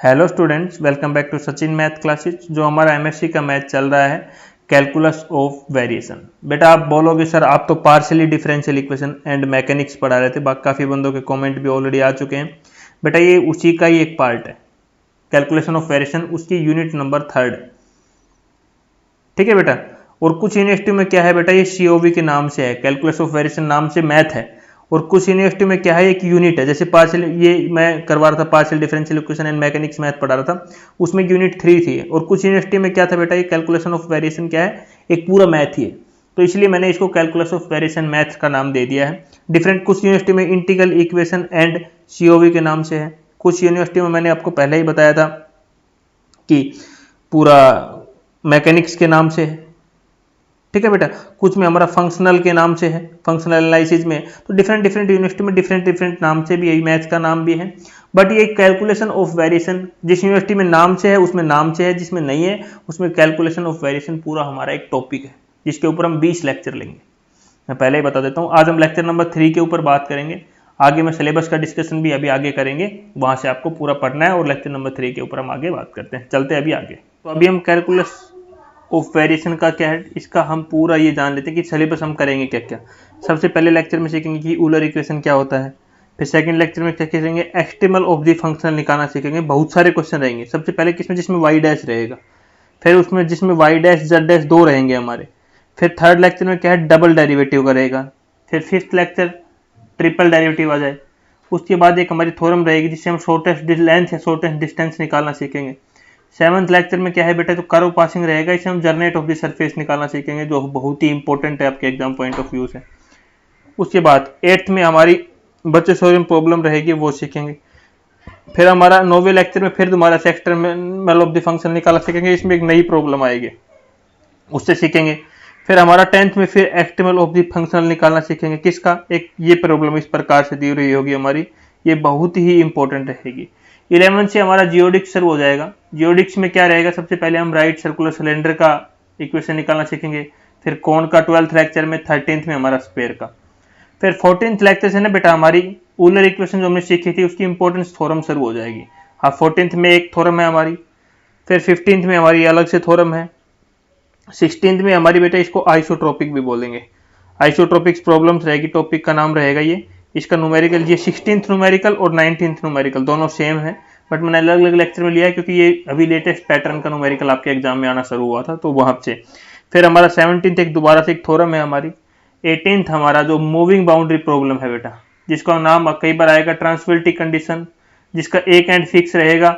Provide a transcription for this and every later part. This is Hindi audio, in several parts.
Hello students, welcome back to Sachin math classes. जो हमारा एमएससी का मैथ चल रहा है कैलकुलस ऑफ वेरिएशन। बेटा आप बोलोगे सर आप तो partially differential equation and mechanics पढ़ा रहे थे, काफ़ी बंदों के कमेंट भी ऑलरेडी आ चुके हैं। बेटा ये उसी का ही एक पार्ट है, कैलकुलेशन ऑफ वेरिएशन, उसकी यूनिट नंबर 3 है। ठीक है बेटा। और कुछ यूनिवर्सिटी में क्या है बेटा, ये सीओवी के नाम से है, कैलकुलस ऑफ वेरिएशन नाम से मैथ है। और कुछ यूनिवर्सिटी में क्या है, एक यूनिट है। जैसे पार्शियल, ये मैं करवा रहा था partial differential equation and mechanics math पढ़ा रहा था, उसमें यूनिट 3 थी। और कुछ यूनिवर्सिटी में क्या था बेटा, ये कैलकुलेशन ऑफ वेरिएशन क्या है, एक पूरा मैथ ही है। तो इसलिए मैंने इसको कैलकुलस ऑफ वेरिएशन मैथ का नाम दे दिया है। डिफरेंट कुछ यूनिवर्सिटी में इंटीग्रल इक्वेशन एंड सीओवी के नाम से है, कुछ यूनिवर्सिटी में मैंने आपको पहले ही बताया था कि पूरा मैकेनिक्स के नाम से है। ठीक है बेटा। कुछ में हमारा फंक्शनल के नाम से है, फंक्शनल एनालिसिस में। तो डिफरेंट यूनिवर्सिटी में डिफरेंट नाम से भी, यही मैथ का नाम भी है। बट ये कैलकुलेशन ऑफ वेरिएशन जिस यूनिवर्सिटी में नाम से है उसमें नाम से है, जिसमें नहीं है उसमें कैलकुलेशन ऑफ वेरिएशन पूरा हमारा एक टॉपिक है, जिसके ऊपर हम 20 लेक्चर लेंगे। मैं पहले ही बता देता हूँ, आज हम लेक्चर नंबर 3 के ऊपर बात करेंगे। आगे मैं सिलेबस का डिस्कशन भी अभी आगे करेंगे, वहां से आपको पूरा पढ़ना है। और लेक्चर नंबर 3 के ऊपर हम आगे बात करते हैं, चलते हैं अभी आगे। तो अभी हम कैलकुलस ऑफ वेरिएशन का क्या है, इसका हम पूरा ये जान लेते हैं कि सिलेबस हम करेंगे क्या क्या। सबसे पहले लेक्चर में सीखेंगे कि यूलर इक्वेशन क्या होता है। फिर सेकंड लेक्चर में क्या सीखेंगे, एक्सट्रीमल ऑफ द फंक्शन निकालना सीखेंगे। बहुत सारे क्वेश्चन रहेंगे। सबसे पहले किसमें, जिसमें वाई डैश रहेगा, फिर उसमें जिसमें वाई डैश जेड डैश 2 रहेंगे हमारे। फिर थर्ड लेक्चर में क्या है, डबल डेरिवेटिव का रहेगा। फिर फिफ्थ लेक्चर ट्रिपल डेरिवेटिव आ जाए। उसके बाद एक हमारी थ्योरम रहेगी जिससे हम शॉर्टेस्ट लेंथ या शॉर्टेस्ट डिस्टेंस निकालना सीखेंगे। सेवंथ लेक्चर में क्या है बेटा, तो कर्व पासिंग रहेगा, इसे हम जर्नेट ऑफ द सरफेस निकालना सीखेंगे, जो बहुत ही इंपॉर्टेंट है आपके एग्जाम पॉइंट ऑफ व्यू से। उसके बाद 8th में हमारी बच्चे सोल्यूशन प्रॉब्लम रहेगी, वो सीखेंगे। फिर हमारा 9वें लेक्चर में फिर दोबारा से एक्सट्रीमल ऑफ द फंक्शन निकालना सीखेंगे, इसमें एक नई प्रॉब्लम आएगी, उससे सीखेंगे। फिर हमारा 10th में फिर एक्सट्रीमल ऑफ द फंक्शनल निकालना सीखेंगे। किसका, एक ये प्रॉब्लम इस प्रकार से दी रही होगी हमारी, ये बहुत ही इंपॉर्टेंट रहेगी। 11 से हमारा जियोडिक्स शुरू हो जाएगा। जियोडिक्स में क्या रहेगा, सबसे पहले हम राइट सर्कुलर सिलेंडर का इक्वेशन निकालना सीखेंगे। फिर कोन का 12th लेक्चर में, 13th में हमारा स्क्वायर का। फिर 14th लेक्चर से ना बेटा हमारी यूलर इक्वेशन जो हमने सीखी थी उसकी इंपॉर्टेंस थ्योरम शुरू हो जाएगी। हाँ, 14th में एक थ्योरम है हमारी। फिर 15th में हमारी अलग से थ्योरम है। 16th में हमारी बेटा इसको आइसोट्रोपिक भी बोलेंगे। आइसोट्रोपिक्स प्रॉब्लम्स रहेगी, टॉपिक का नाम रहेगा ये। इसका न्यूमेरिकल, ये 16th न्यूमेरिकल और 19th न्यूमेरिकल दोनों सेम है, बट मैंने अलग अलग लेक्चर में लिया है क्योंकि ये अभी लेटेस्ट पैटर्न का न्यूमेरिकल आपके एग्जाम में आना शुरू हुआ था, तो वहां से। फिर हमारा 17th एक दोबारा से एक थ्योरम है हमारी। 18th हमारा जो मूविंग बाउंड्री प्रॉब्लम है बेटा, जिसका नाम कई बार आएगा ट्रांसविलिटी कंडीशन, जिसका एक एंड फिक्स रहेगा।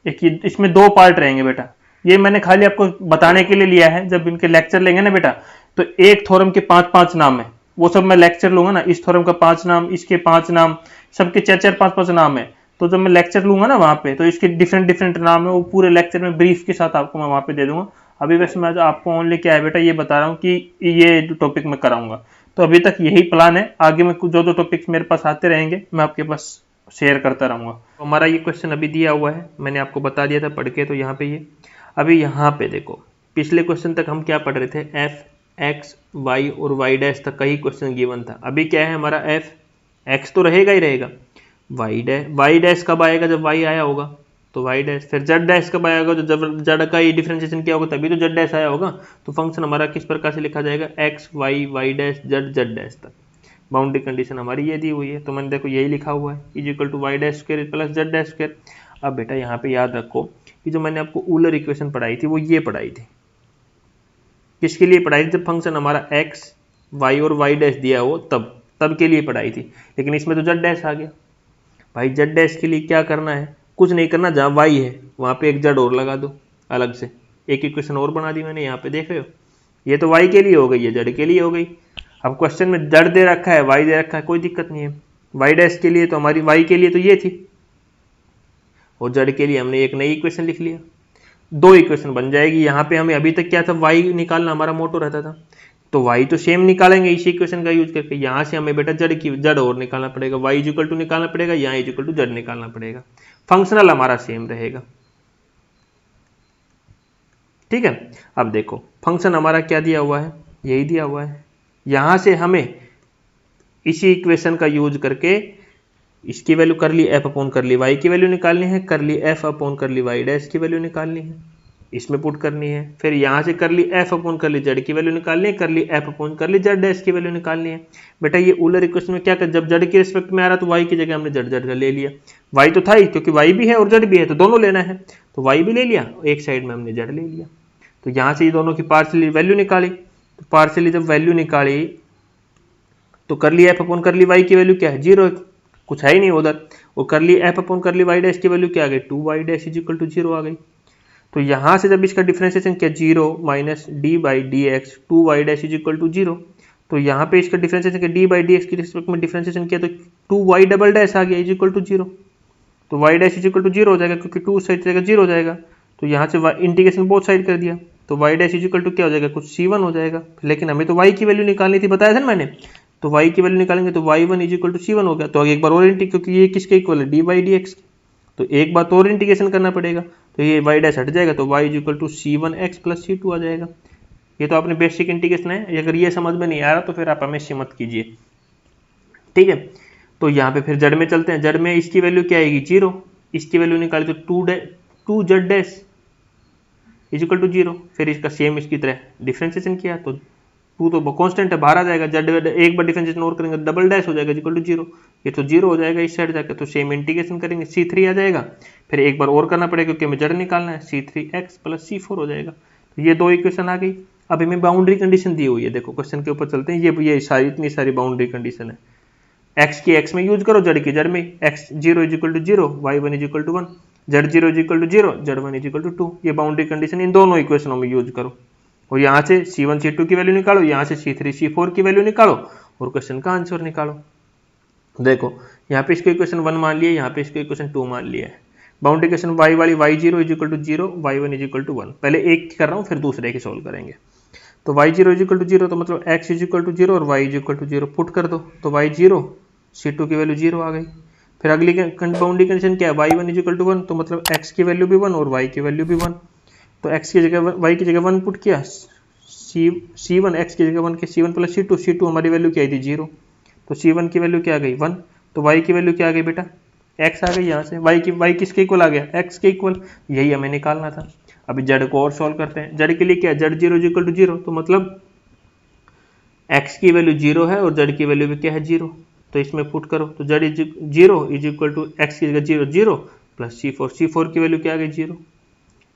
एक इसमें 2 पार्ट रहेंगे बेटा, ये मैंने खाली आपको बताने के लिए लिया है। जब इनके लेक्चर लेंगे ना बेटा, तो एक थ्योरम के 5-5 नाम है, वो सब मैं लेक्चर लूंगा ना, इस थ्योरम का 5 नाम, इसके 5 नाम, सबके 4-4 5-5 नाम है। तो जब मैं लेक्चर लूंगा ना वहां पे, तो इसके डिफरेंट नाम है, वो पूरे लेक्चर में ब्रीफ के साथ आपको मैं वहां पे दे दूंगा। अभी वैसे मैं आपको ओनली क्या है बेटा, ये बता रहा हूँ कि ये टॉपिक मैं कराऊंगा। तो अभी तक यही प्लान है, आगे में जो टॉपिक्स मेरे पास आते रहेंगे मैं आपके पास शेयर करता रहूंगा। तो हमारा ये क्वेश्चन अभी दिया हुआ है, मैंने आपको बता दिया था पढ़ के, तो यहाँ पे ये अभी यहाँ पे देखो, पिछले क्वेश्चन तक हम क्या पढ़ रहे थे, एफ एक्स वाई और वाई डैश तक का ही क्वेश्चन गिवन था। अभी क्या है हमारा, एफ एक्स तो रहेगा ही रहेगा, वाई डैश कब आएगा, जब वाई आया होगा तो वाई डैश। फिर जेड डैश कब आएगा, तो जब जेड का ही डिफरेंशिएशन किया होगा तभी तो जेड डैश आया होगा। तो फंक्शन हमारा किस प्रकार से लिखा जाएगा, x y y dash z z dash तक। बाउंड्री कंडीशन हमारी ये दी हुई है, तो मैंने देखो यही लिखा हुआ है, is equal to y dash square plus z dash square. अब बेटा यहाँ पे याद रखो कि जो मैंने आपको यूलर इक्वेशन पढ़ाई थी वो ये पढ़ाई थी, किसके लिए पढ़ाई थी, जब फंक्शन हमारा एक्स वाई और वाई डैश दिया हो तब के लिए पढ़ाई थी। लेकिन इसमें तो जेड डैश आ गया भाई, जेड डैश के लिए क्या करना है, कुछ नहीं करना, जहाँ वाई है वहां पे एक जेड और लगा दो अलग से, एक इक्वेशन और बना दी मैंने, यहाँ पे देख रहे हो, ये तो वाई के लिए हो गई है, जेड के लिए हो गई। अब क्वेश्चन में जेड दे रखा है, वाई दे रखा है, कोई दिक्कत नहीं है। वाई डैश के लिए तो हमारी, वाई के लिए तो ये थी, और जेड के लिए हमने एक नई इक्वेशन लिख लिया, 2 इक्वेशन बन जाएगी। यहाँ पे हमें अभी तक क्या था, वाई निकालना हमारा मोटो रहता था, तो वाई तो सेम निकालेंगे इसी इक्वेशन का यूज करके। यहाँ से हमें बेटा जेड और निकालना पड़ेगा, वाई इक्वल टू निकालना पड़ेगा, यहाँ इक्वल टू जेड निकालना पड़ेगा। फंक्शनल हमारा सेम रहेगा, ठीक है। अब देखो फंक्शन हमारा क्या दिया हुआ है, यही दिया हुआ है। यहां से हमें इसी इक्वेशन का यूज करके इसकी वैल्यू कर ली एफ अपॉन कर ली वाई की वैल्यू निकालनी है, कर ली एफ अपॉन कर ली वाई डैश की वैल्यू निकालनी है, इसमें पुट करनी है। फिर यहाँ से कर ली एफ अपॉन कर ली जेड की वैल्यू निकालनी है, कर ली एफ अपॉन कर ली जेड डैश की वैल्यू निकालनी है। बेटा ये ऊलर इक्वेशन में क्या कर, जब जेड के रिस्पेक्ट में आ रहा तो वाई की जगह हमने जेड जेड ले लिया, वाई तो था ही क्योंकि वाई भी है और जेड भी है तो दोनों लेना है, तो वाई भी ले लिया, एक साइड में हमने जेड ले लिया। तो यहाँ से ये दोनों की पार्शियली वैल्यू निकाली, तो पार्शियली जब वैल्यू निकाली तो कर ली एफ अपॉन कर ली वाई की वैल्यू क्या है 0, कुछ है ही नहीं उधर, और कर ली एफ अपॉन कर ली वाई डैश की वैल्यू क्या आ गई 2y dash is equal to 0 आ गई। तो यहाँ से जब इसका डिफरेंशिएशन किया 0 minus d by d x 2y dash is equal to 0, तो यहाँ पे इसका डिफरेंशिएशन किया डी बाई डी एक्स के रिस्पेक्ट में डिफरेंशिएशन किया तो 2y डबल डैश आ गया इज इक्वल टू 0, तो y dash is equal to 0 हो जाएगा क्योंकि 2 साइड जाएगा 0 हो जाएगा, तो यहाँ से इंटीग्रेशन बोथ साइड कर दिया तो y dash is equal to क्या हो जाएगा कुछ c1 हो जाएगा। लेकिन हमें तो y की वैल्यू निकालनी थी, बताया था ना मैंने, तो y की वैल्यू निकालेंगे तो y1 is equal to c1 हो गया। तो एक बार और इंटीग्रेट, क्योंकि ये किसके इक्वल है डी बाई डी एक्स, तो एक बार और इंटीग्रेशन करना पड़ेगा, तो ये y डैश हट जाएगा तो y is equal to c1x plus c2 आ जाएगा। ये तो अपने बेसिक इंटीग्रेशन है, अगर ये समझ में नहीं आ रहा तो फिर आप हमें मत कीजिए, ठीक है। तो यहाँ पे फिर जड़ में चलते हैं, जड़ में इसकी वैल्यू क्या आएगी 0, इसकी वैल्यू निकाली तो 2 z dash is equal to 0, फिर इसका सेम इसकी तरह डिफरेंशिएशन किया तो 2 तो कांस्टेंट है बाहर आ जाएगा, जेड एक बार डिफरेंशिएशन और करेंगे डबल डैश हो जाएगा इक्वल टू 0, ये तो 0 हो जाएगा इस साइड जाकर, तो सेम इंटीग्रेशन करेंगे c3 आ जाएगा, फिर एक बार और करना पड़ेगा क्योंकि हमें जड़ निकालना है, c3x प्लस c4 हो जाएगा। तो ये दो इक्वेशन आ गई। अब हमें बाउंड्री कंडीशन दी हुई है, देखो क्वेश्चन के ऊपर चलते हैं, ये सारी इतनी सारी बाउंड्री कंडीशन है, x की x में यूज करो, जड़ की जड़ में, x0 is equal to 0, y1 is equal to 1, z0 is equal to 0, z1 is equal to 2, ये बाउंड्री कंडीशन इन दोनों इक्वेशनों में यूज करो और यहाँ से c1 c2 की वैल्यू निकालो, यहाँ से c3 c4 की वैल्यू निकालो और क्वेश्चन का आंसर निकालो। देखो यहाँ पे इसको इक्वेशन 1 मान लिया, यहाँ पे इसको इक्वेशन 2 मान लिया है, बाउंड्री कंडीशन y वाली y0 is equal to 0, y1 is equal to 1, पहले एक कर रहा हूँ फिर दूसरे की सोल्व करेंगे। तो y0 इज इक्वल टू 0 तो मतलब x इज इक्वल टू 0 और y is equal to 0 put कर दो, तो y0 c2 की वैल्यू 0 आ गई। फिर अगली बाउंड्री कंडीशन क्या है y1 इज इक्वल टू 1, तो मतलब x की वैल्यू भी 1 और y की वैल्यू भी 1, तो x की जगह y की जगह 1 पुट किया, c1 x की जगह 1 के c1 प्लस c2 हमारी वैल्यू क्या आई थी 0, तो c1 की वैल्यू क्या आ गई 1, तो y की वैल्यू क्या आ गई बेटा x आ गई, यहाँ से y किसके इक्वल आ गया x के इक्वल, यही हमें निकालना था। अभी जड़ को और सॉल्व करते हैं, जड़ के लिए क्या z0 इज इक्वल टू 0, तो मतलब x की वैल्यू 0 है और z की वैल्यू भी क्या है 0, तो इसमें पुट करो तो z is 0 is equal to x की जगह 0 प्लस c4 की वैल्यू क्या आ गई 0।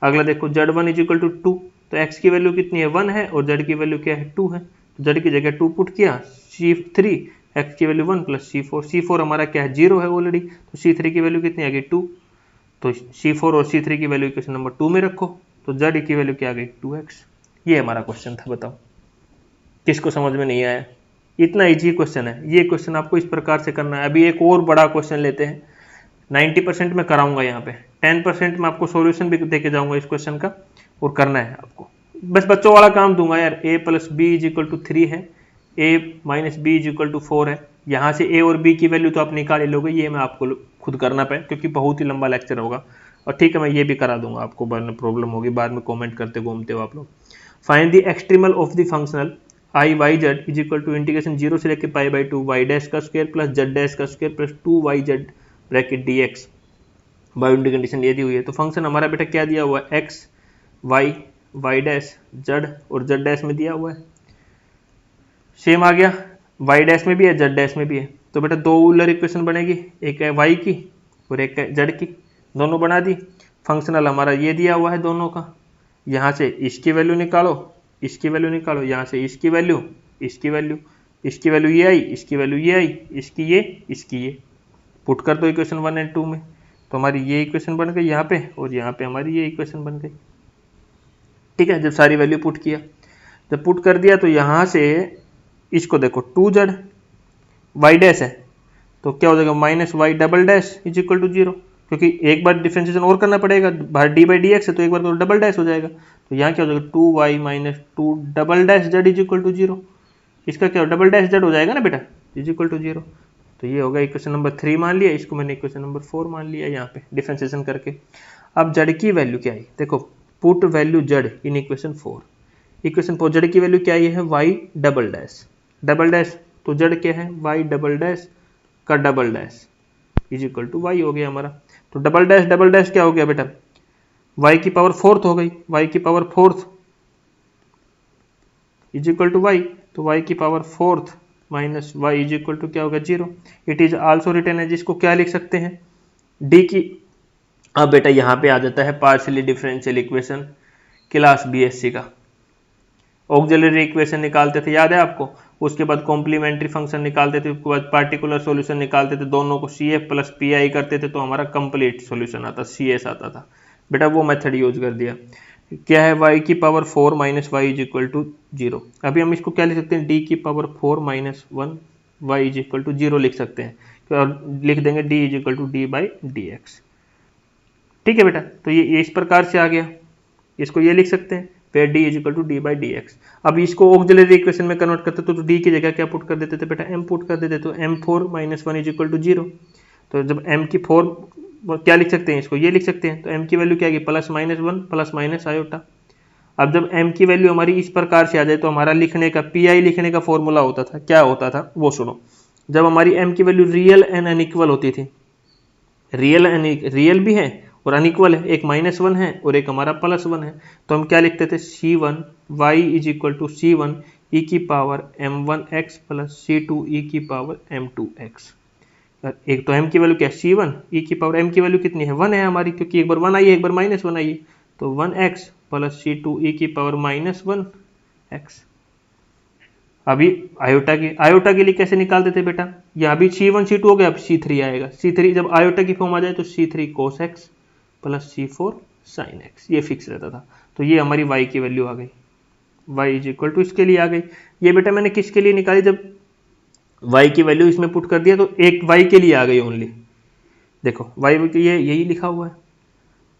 अगला देखो z1 इज इक्वल टू 2, तो x की वैल्यू कितनी है 1 है और z की वैल्यू क्या है 2 है, तो z की जगह 2 पुट किया, c3 x की वैल्यू 1 प्लस c4 हमारा क्या है 0 है ऑलरेडी, तो c3 की वैल्यू कितनी आ गई 2, तो c4 और c3 की वैल्यू इक्वेशन नंबर 2 में रखो, तो z की वैल्यू क्या आ गई 2x। ये हमारा क्वेश्चन था, बताओ किसको समझ में नहीं आया, इतना इजी क्वेश्चन है, ये क्वेश्चन आपको इस प्रकार से करना है। अभी एक और बड़ा क्वेश्चन लेते हैं, 90% में कराऊंगा, यहाँ पे 10% में आपको सॉल्यूशन भी देके जाऊंगा इस क्वेश्चन का, और करना है आपको, बस बच्चों वाला काम दूंगा यार। a plus b is equal to 3 है, a minus b is equal to 4 है, यहाँ से a और b की वैल्यू तो आप निकाल ही लोगे, ये मैं आपको खुद करना पे क्योंकि बहुत ही लंबा लेक्चर होगा, और ठीक है मैं ये भी करा दूंगा आपको, बाद में प्रॉब्लम होगी, बाद में कॉमेंट करते घूमते हो आप लोग। Find the extremal of the functional I y z is equal to integration 0 से लेकर पाई बाई 2 वाई डैश का स्क्वायर प्लस जेड डैश का square plus 2 y z bracket d x, boundary condition ये दी हुई है। तो फंक्शन हमारा बेटा क्या दिया हुआ है x y y dash z और जेड डैश में दिया हुआ है, सेम आ गया, वाई डैश में भी है जेड डैश में भी है, तो बेटा दो ऊलर इक्वेशन बनेगी, एक है वाई की और एक है जेड की, दोनों बना दी। फंक्शनल हमारा ये दिया हुआ है दोनों का, यहाँ से इसकी वैल्यू निकालो, इसकी वैल्यू निकालो, यहाँ से इसकी वैल्यू इसकी वैल्यू, इसकी वैल्यू ये आई, इसकी वैल्यू ये आई, इसकी ये पुट कर दो इक्वेशन 1 और 2 में, तो हमारी ये इक्वेशन बन गई यहाँ पे और यहाँ पे हमारी ये इक्वेशन बन गई, ठीक है। जब सारी वैल्यू पुट किया, जब पुट कर दिया तो यहाँ से इसको देखो 2z वाई डैश है तो क्या हो जाएगा minus y double dash is equal to 0, क्योंकि एक बार डिफरेंशिएशन और करना पड़ेगा, बाहर डी बाई डी एक्स है तो एक बार तो डबल डैश हो जाएगा, तो यहाँ क्या हो जाएगा 2y minus 2 double dash z is equal to 0, इसका क्या डबल डैश जेड हो जाएगा ना बेटा इज इक्वल टू 0, तो ये होगा इक्वेशन नंबर 3 मान लिया, इसको मैंने इक्वेशन नंबर 4 मान लिया यहाँ पे डिफरेंशिएशन करके। अब जेड की वैल्यू क्या आई, देखो put value z in equation 4, equation 4 z की वैल्यू क्या आई है वाई डबल डैश, तो जेड क्या है वाई डबल डैश का double dash, is equal to y हो गया हमारा। तो डबल डैश क्या हो गया बेटा, y की पावर फोर्थ हो गई, y की power fourth is equal to y, तो y की power fourth minus y is equal to क्या होगा 0। इट इज आल्सो रिटन है, जिसको क्या लिख सकते हैं d की। अब बेटा यहाँ पे आ जाता है partially differential equation class BSc का। ऑक्सिलरी इक्वेशन निकालते थे, याद है आपको, उसके बाद कॉम्प्लीमेंट्री फंक्शन निकालते थे, उसके बाद पार्टिकुलर सॉल्यूशन निकालते थे, दोनों को C F plus P I करते थे तो हमारा कंप्लीट सॉल्यूशन आता, सी एस आता था बेटा, वो मेथड यूज कर दिया। क्या है, y की power 4 minus y is equal to 0। अभी हम इसको क्या लिख सकते हैं, d की power 4 minus 1 y is equal to 0 लिख सकते हैं, और लिख देंगे d is equal to d by d x. ठीक है बेटा, तो ये इस प्रकार से आ गया, इसको ये लिख सकते हैं, फिर d is equal to d by d x. अब इसको ऑक्सिलरी इक्वेशन में कन्वर्ट करते तो d की जगह क्या पुट कर देते थे बेटा, m पुट कर देते, तो m4 minus 1 is equal to 0। तो जब m की 4 क्या लिख सकते हैं, इसको ये लिख सकते हैं, तो m की वैल्यू क्या आएगी, plus minus 1 plus minus iota. अब जब m की वैल्यू हमारी इस प्रकार से आ जाए तो हमारा लिखने का pi लिखने का फॉर्मूला होता था, क्या होता था वो सुनो। जब हमारी m की वैल्यू रियल एंड अनइक्वल होती थी, रियल भी है और अनइक्वल है, एक -1 है और एक हमारा +1 है, तो हम क्या लिखते थे, c1 y is equal to c1 e की power m1x plus c2 e की पावर m2x। एक तो m की वैल्यू क्या है, c1 e की पावर m की वैल्यू कितनी है, 1 है हमारी, क्योंकि एक बार 1 आई है एक बार -1 आई है, तो 1x प्लस c2 e की पावर -1x। अभी आयोटा के लिए कैसे निकालते थे बेटा, यहाँ भी c1 c2 हो गया, अब c3 आएगा, c3 जब आयोटा की फॉर्म आ जाए तो c3 cos x plus c4 sin x, ये फिक्स रहता था। तो ये हमारी y की वैल्यू आ गई, y इज इक्वल टू इसके लिए आ गई। ये बेटा मैंने किसके लिए निकाली, जब y की वैल्यू इसमें पुट कर दिया तो एक y के लिए आ गई ओनली, देखो y ये यही लिखा हुआ है।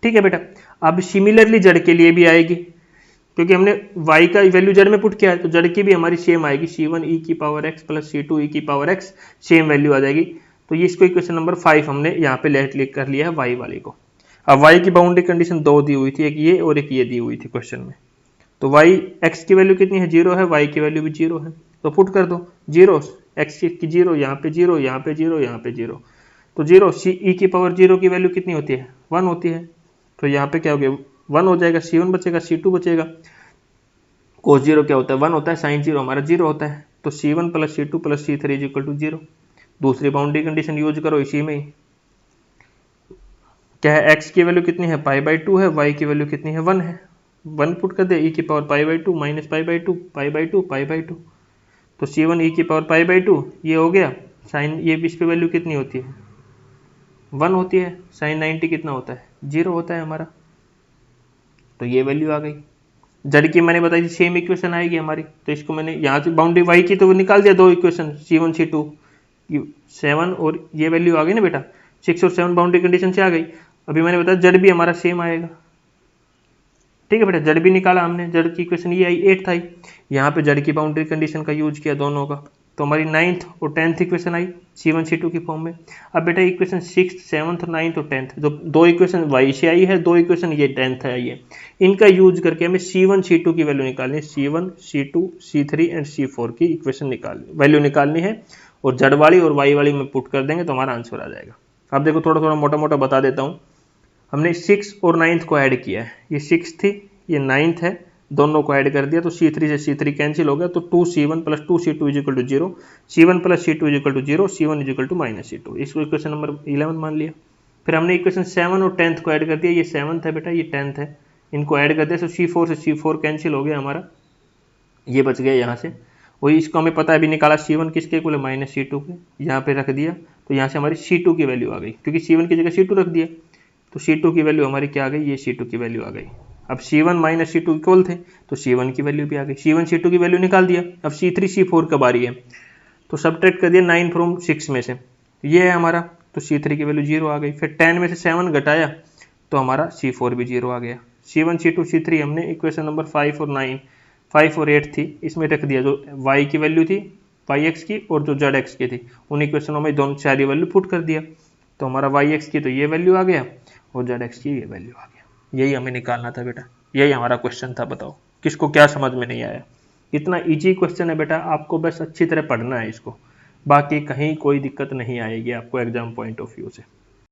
ठीक है बेटा, अब सिमिलरली जड़ के लिए भी आएगी, क्योंकि हमने y का वैल्यू जड़ में पुट किया है, तो जड़ की भी हमारी सेम आएगी, c1 e की power x plus c2 e की पावर x, सेम वैल्यू आ जाएगी। तो ये इसको इक्वेशन नंबर 5 हमने यहाँ पे लेट कर लिया है y वाले को। अब y की बाउंड्री कंडीशन 2 दी हुई थी, एक ये और एक ये दी हुई थी क्वेश्चन में। तो y x की वैल्यू कितनी है, 0 है, y की वैल्यू भी 0 है, तो पुट कर दो 0, x की 0, यहाँ पे 0, यहाँ पे 0, यहाँ पे 0, तो 0 e की पावर 0 की वैल्यू कितनी होती है, 1 होती है, तो यहाँ पे क्या हो गया, 1 हो जाएगा, c1 बचेगा, c2 बचेगा, cos 0 क्या होता है, 1 होता है, sin 0 हमारा 0 होता है, तो c1 plus c2 plus c3 is equal to 0। दूसरी बाउंड्री कंडीशन यूज करो इसी में ही, क्या है, x की वैल्यू कितनी है, पाई बाई 2 है, y की वैल्यू कितनी है, 1 है, 1 पुट कर दे, e की power pi by 2 minus pi by 2 pi by 2 pi by 2, तो c1 e की पावर पाई बाई 2 ये हो गया, साइन ये इस पे वैल्यू कितनी होती है, 1 होती है, साइन 90 कितना होता है, 0 होता है हमारा, तो ये वैल्यू आ गई। जड़ की मैंने बताई थी सेम इक्वेशन आएगी हमारी, तो इसको मैंने यहाँ से बाउंड्री y की तो निकाल दिया, दो इक्वेशन c1 c2 7 और ये वैल्यू आ गई ना बेटा, 6 और 7 बाउंड्री कंडीशन से आ गई। अभी मैंने बताया जड़ भी हमारा सेम आएगा, ठीक है बेटा, जड़ भी निकाला हमने, जड़ की इक्वेशन ये आई 8 आई, यहाँ पे जड़ की बाउंड्री कंडीशन का यूज किया दोनों का, तो हमारी 9th और 10th इक्वेशन आई c1 c2 की फॉर्म में। अब बेटा इक्वेशन 6th 7th 9th और 10th, जो दो इक्वेशन y से आई है, दो इक्वेशन ये 10th आई है, इनका यूज करके हमें c1 c2 की वैल्यू निकालनी है, c1 c2 c3 and c4 की इक्वेशन वैल्यू निकालनी है, और जड़ वाली और y वाली में पुट कर देंगे तो हमारा आंसर आ जाएगा। अब देखो थोड़ा थोड़ा मोटा मोटा बता देता हूँ, हमने 6 और 9th को ऐड किया है, ये 6 थी ये 9th है, दोनों को ऐड कर दिया तो c3 से c3 कैंसिल हो गया, तो 2c1 plus 2c2 is equal to 0, c1 plus c2 is equal to 0, c1 is equal to minus c2, इसको इक्वेशन नंबर 11 मान लिया। फिर हमने इक्वेशन 7 और 10th को ऐड कर दिया, ये 7th है बेटा, ये 10th है, इनको ऐड कर दिया, तो c4 से c4 कैंसिल हो गया हमारा, ये बच गया यहाँ से, वही इसको हमें पता है अभी निकाला, c1 किसके इक्वल है, माइनस c2 के, यहाँ पे रख दिया, तो यहाँ से हमारी c2 की वैल्यू आ गई, क्योंकि c1 की जगह c2 रख दिया, तो c2 की वैल्यू हमारी क्या आ गई, ये c2 की वैल्यू आ गई। अब c1 माइनस c2 इक्वल थे, तो c1 की वैल्यू भी आ गई, c1 c2 की वैल्यू निकाल दिया। अब c3 c4 कब आ रही है, तो सब्ट्रैक्ट कर दिया 9 फ्रॉम 6 में से, ये है हमारा, तो c3 की वैल्यू 0 आ गई। फिर 10 में से 7 घटाया तो हमारा c4 भी 0 आ गया। c1 c2 c3 हमने इक्वेशन नंबर 5 और 9 5 और 8 थी, इसमें रख दिया, जो y की वैल्यू थी yx की और जो zx की थी, उन इक्वेशनों में दोनों सारी वैल्यू पुट कर दिया, तो हमारा yx की तो ये वैल्यू आ गया और zx की ये वैल्यू आ गया। यही हमें निकालना था बेटा, यही हमारा क्वेश्चन था। बताओ किसको क्या समझ में नहीं आया, इतना इजी क्वेश्चन है बेटा, आपको बस अच्छी तरह पढ़ना है इसको, बाकी कहीं कोई दिक्कत नहीं आएगी आपको एग्जाम पॉइंट ऑफ व्यू से।